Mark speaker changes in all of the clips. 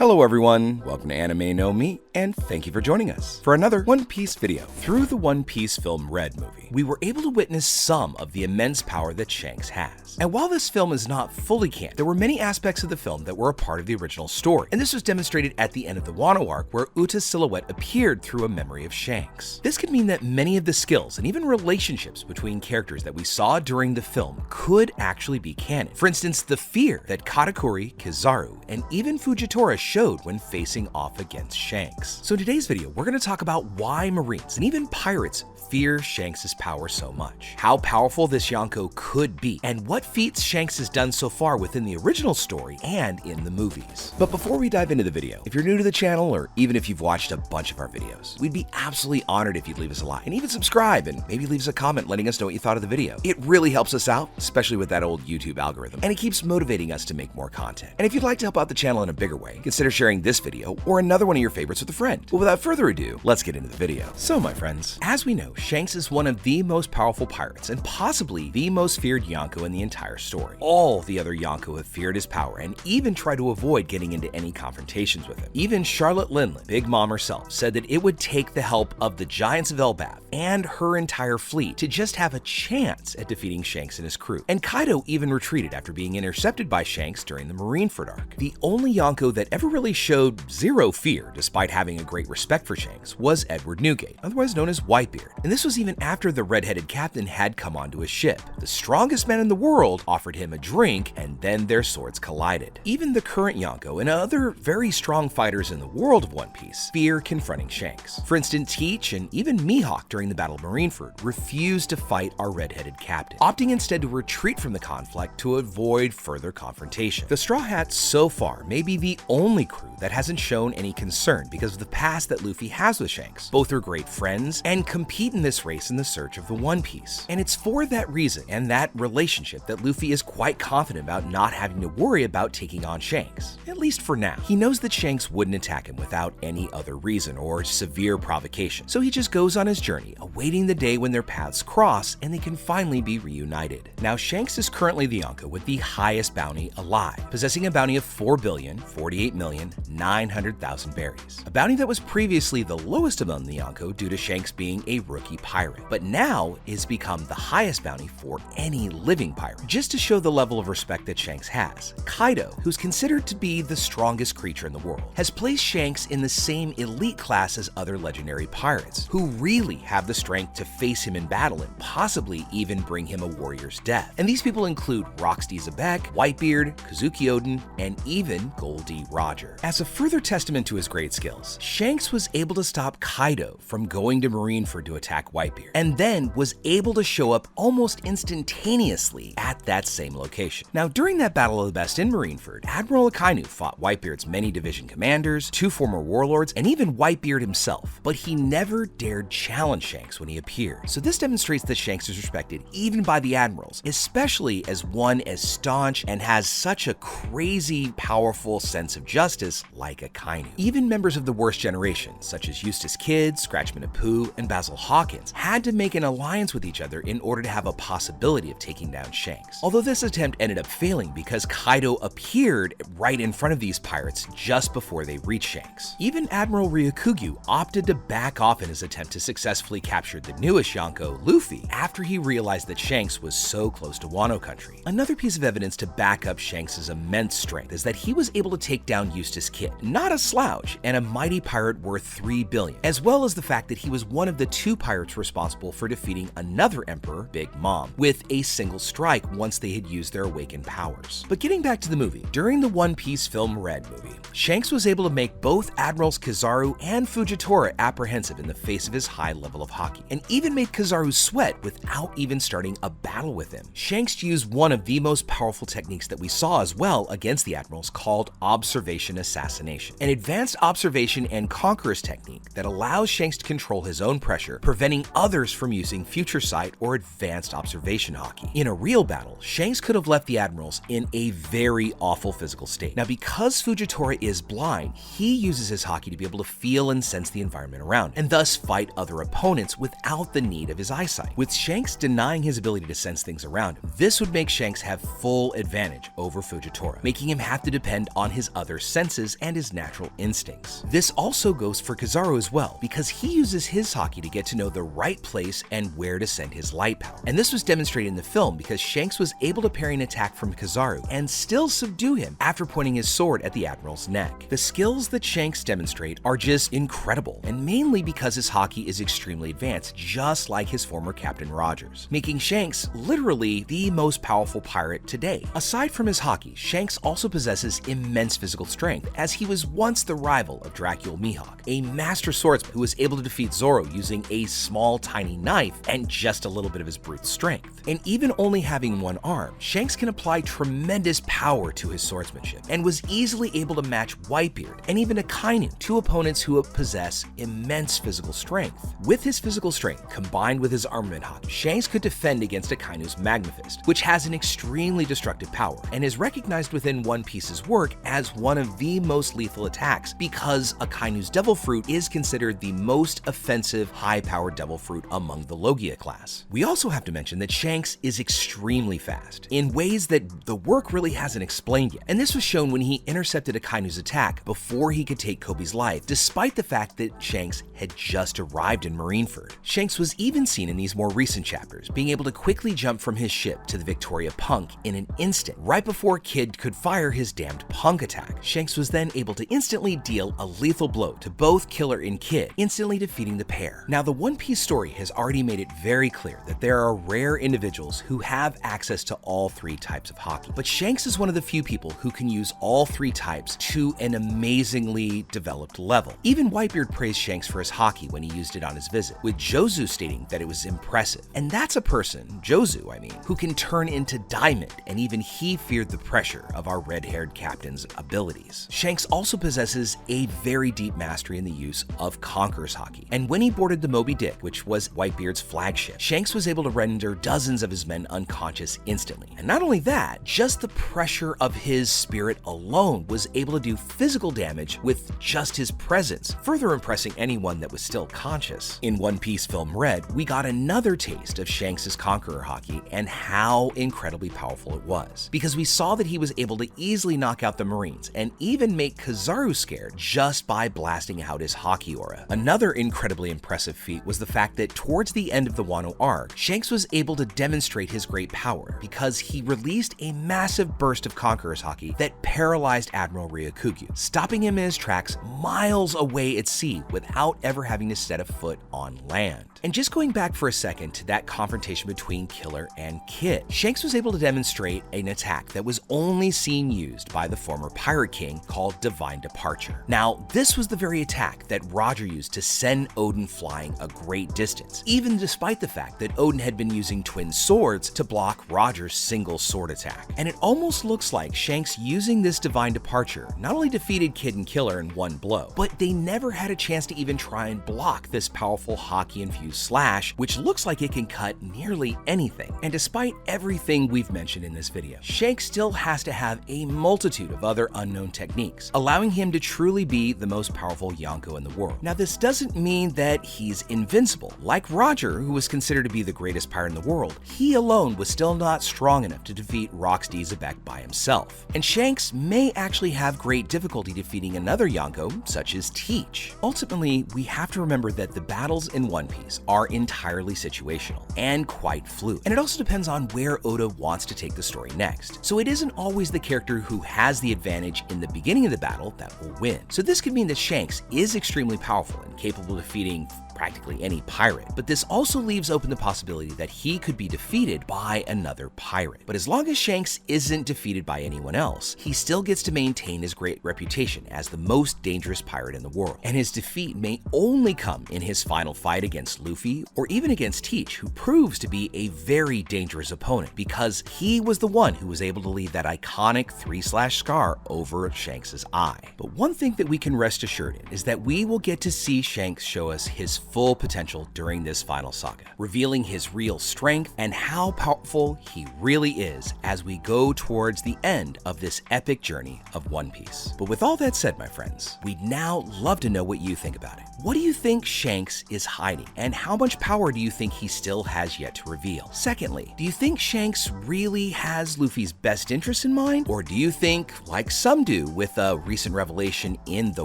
Speaker 1: Hello everyone, welcome to Anime No Me, and thank you for joining us for another One Piece video. Through the One Piece film Red movie, we were able to witness some of the immense power that Shanks has. And while this film is not fully canon, there were many aspects of the film that were a part of the original story, and this was demonstrated at the end of the Wano arc where Uta's silhouette appeared through a memory of Shanks. This could mean that many of the skills and even relationships between characters that we saw during the film could actually be canon. For instance, the fear that Katakuri, Kizaru, and even Fujitora showed when facing off against Shanks. So in today's video, we're going to talk about why Marines and even pirates fear Shanks' power so much, how powerful this Yonko could be, and what feats Shanks has done so far within the original story and in the movies. But before we dive into the video, if you're new to the channel or even if you've watched a bunch of our videos, we'd be absolutely honored if you'd leave us a like and even subscribe and maybe leave us a comment letting us know what you thought of the video. It really helps us out, especially with that old YouTube algorithm, and it keeps motivating us to make more content. And if you'd like to help out the channel in a bigger way, consider sharing this video or another one of your favorites with a friend. But without further ado, let's get into the video. So my friends, as we know, Shanks is one of the most powerful pirates and possibly the most feared Yonko in the entire story. All the other Yonko have feared his power and even try to avoid getting into any confrontations with him. Even Charlotte Linlin, Big Mom herself, said that it would take the help of the Giants of Elbaf and her entire fleet to just have a chance at defeating Shanks and his crew. And Kaido even retreated after being intercepted by Shanks during the Marineford arc. The only Yonko that ever really showed zero fear despite having a great respect for Shanks was Edward Newgate, otherwise known as Whitebeard. And this was even after the red-headed captain had come onto his ship. The strongest man in the world offered him a drink and then their swords collided. Even the current Yonko and other very strong fighters in the world of One Piece fear confronting Shanks. For instance, Teach and even Mihawk during the Battle of Marineford refused to fight our red-headed captain, opting instead to retreat from the conflict to avoid further confrontation. The Straw Hats so far may be the only crew that hasn't shown any concern because of the past that Luffy has with Shanks. Both are great friends and compete in this race in the search of the One Piece. And it's for that reason and that relationship that Luffy is quite confident about not having to worry about taking on Shanks, at least for now. He knows that Shanks wouldn't attack him without any other reason or severe provocation, so he just goes on his journey, awaiting the day when their paths cross and they can finally be reunited. Now, Shanks is currently the Yonko with the highest bounty alive, possessing a bounty of 4,048,900,000 berries, a bounty that was previously the lowest among the Yonko due to Shanks being a rookie pirate, but now is become the highest bounty for any living pirate. Just to show the level of respect that Shanks has, Kaido, who's considered to be the strongest creature in the world, has placed Shanks in the same elite class as other legendary pirates, who really have the strength to face him in battle and possibly even bring him a warrior's death. And these people include Roxy Zebek, Whitebeard, Kazuki Oden, and even Goldie Roger. As a further testament to his great skills, Shanks was able to stop Kaido from going to Marineford to attack Whitebeard, and then was able to show up almost instantaneously at that same location. Now, during that Battle of the Best in Marineford, Admiral Akainu fought Whitebeard's many division commanders, 2 former warlords, and even Whitebeard himself, but he never dared challenge Shanks when he appeared. So this demonstrates that Shanks is respected even by the admirals, especially as one as staunch and has such a crazy powerful sense of justice like Akainu. Even members of the worst generation, such as Eustace Kidd, Scratchman Apu, and Basil Hawkins, had to make an alliance with each other in order to have a possibility of taking down Shanks. Although this attempt ended up failing because Kaido appeared right in front of these pirates just before they reached Shanks. Even Admiral Ryukugyu opted to back off in his attempt to successfully capture the newest Yonko, Luffy, after he realized that Shanks was so close to Wano country. Another piece of evidence to back up Shanks' immense strength is that he was able to take down Eustace Kidd, not a slouch, and a mighty pirate worth 3 billion, as well as the fact that he was one of the 2 pirates responsible for defeating another emperor, Big Mom, with a single strike once they had used their awakened powers. But getting back to the movie, during the One Piece film Red movie, Shanks was able to make both Admirals Kizaru and Fujitora apprehensive in the face of his high level of haki, and even made Kizaru sweat without even starting a battle with him. Shanks used one of the most powerful techniques that we saw as well against the admirals called observation assassination. An advanced observation observation and conqueror's technique that allows Shanks to control his own pressure, preventing others from using future sight or advanced observation haki. In a real battle, Shanks could have left the admirals in a very awful physical state. Now, because Fujitora is blind, he uses his haki to be able to feel and sense the environment around, and thus fight other opponents without the need of his eyesight. With Shanks denying his ability to sense things around him, this would make Shanks have full advantage over Fujitora, making him have to depend on his other senses and his natural instincts. This also goes for Kizaru as well, because he uses his haki to get to know the right place and where to send his light power. And this was demonstrated in the film because Shanks was able to parry an attack from Kizaru and still subdue him after pointing his sword at the admiral's neck. The skills that Shanks demonstrate are just incredible, and mainly because his haki is extremely advanced, just like his former Captain Rogers, making Shanks literally the most powerful pirate today. Aside from his haki, Shanks also possesses immense physical strength, as he was once the rival of Dracula Mihawk, a master swordsman who was able to defeat Zoro using a small tiny knife and just a little bit of his brute strength. And even only having one arm, Shanks can apply tremendous power to his swordsmanship, and was easily able to match Whitebeard and even Akainu, two opponents who possess immense physical strength. With his physical strength combined with his armament haki, Shanks could defend against Akainu's Magma Fist, which has an extremely destructive power and is recognized within One Piece's work as one of the most lethal attacks because Akainu's Devil Fruit is considered the most offensive high-powered Devil Fruit among the Logia class. We also have to mention that Shanks is extremely fast in ways that the work really hasn't explained yet, and this was shown when he intercepted Akainu's attack before he could take Kobe's life, despite the fact that Shanks had just arrived in Marineford. Shanks was even seen in these more recent chapters being able to quickly jump from his ship to the Victoria Punk in an instant, right before Kid could fire his damned Punk attack. Shanks was then able to instantly deal a lethal blow to both Killer and Kid, instantly defeating the pair. Now, the One Piece story has already made it very clear that there are rare individuals who have access to all three types of haki, but Shanks is one of the few people who can use all three types to an amazingly developed level. Even Whitebeard praised Shanks for his haki when he used it on his visit, with Jozu stating that it was impressive. And that's a person, Jozu I mean, who can turn into diamond, and even he feared the pressure of our red-haired captain's abilities. Shanks also possesses a very deep mastery in the use of Conqueror's haki, and when he boarded the Moby Dick, which was Whitebeard's flagship, Shanks was able to render dozens of his men unconscious instantly. And not only that, just the pressure of his spirit alone was able to do physical damage with just his presence, further impressing anyone that was still conscious. In One Piece Film Red, we got another taste of Shanks' Conqueror haki and how incredibly powerful it was, because we saw that he was able to easily knock out the Marines and even make Kizaru scared just by blasting out his haki aura. Another incredibly impressive feat was the fact that towards the end of the Wano arc, Shanks was able to demonstrate his great power because he released a massive burst of Conqueror's haki that paralyzed Admiral Ryukugyu, stopping him in his tracks miles away at sea without ever having to set a foot on land. And just going back for a second to that confrontation between Killer and Kid, Shanks was able to demonstrate an attack that was only seen used by the former Pirate King called Divine Departure. Now, this was the very attack that Roger used to send Odin flying a great distance, even despite the fact that Odin had been using twin swords to block Roger's single sword attack. And it almost looks like Shanks using this Divine Departure not only defeated Kid and Killer in one blow, but they never had a chance to even try and block this powerful haki-infused slash, which looks like it can cut nearly anything. And despite everything we've mentioned in this video, Shanks still has to have a multitude of other unknown techniques, allowing him to truly be the most powerful Yonko in the world. Now, this doesn't mean that he's invincible. Like Roger, who was considered to be the greatest pirate in the world, he alone was still not strong enough to defeat Rocksteady Zebek by himself. And Shanks may actually have great difficulty defeating another Yonko, such as Teach. Ultimately, we have to remember that the battles in One Piece are entirely situational and quite fluid, and it also depends on where Oda wants to take the story next. So it isn't always the character who has the advantage in the beginning of the battle that will win. So this could mean that Shanks is extremely powerful and capable of defeating practically any pirate, but this also leaves open the possibility that he could be defeated by another pirate. But as long as Shanks isn't defeated by anyone else, he still gets to maintain his great reputation as the most dangerous pirate in the world. And his defeat may only come in his final fight against Luffy or even against Teach, who proves to be a very dangerous opponent because he was the one who was able to leave that iconic 3-slash scar over Shanks' eye. But one thing that we can rest assured in is that we will get to see Shanks show us his full potential during this final saga, revealing his real strength and how powerful he really is as we go towards the end of this epic journey of One Piece. But with all that said, my friends, we'd now love to know what you think about it. What do you think Shanks is hiding, and how much power do you think he still has yet to reveal? Secondly, do you think Shanks really has Luffy's best interest in mind, or do you think, like some do with a recent revelation in the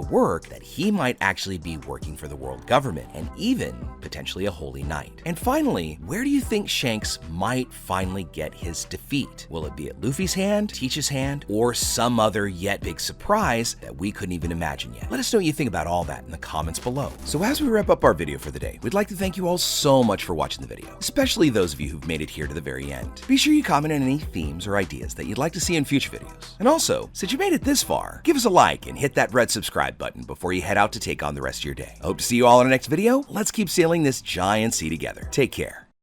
Speaker 1: work, that he might actually be working for the world government and even potentially a holy knight? And finally, where do you think Shanks might finally get his defeat? Will it be at Luffy's hand, Teach's hand, or some other yet big surprise that we couldn't even imagine yet? Let us know what you think about all that in the comments below. So as we wrap up our video for the day, we'd like to thank you all so much for watching the video, especially those of you who've made it here to the very end. Be sure you comment on any themes or ideas that you'd like to see in future videos. And also, since you made it this far, give us a like and hit that red subscribe button before you head out to take on the rest of your day. I hope to see you all in our next video. Let's keep sailing this giant sea together. Take care.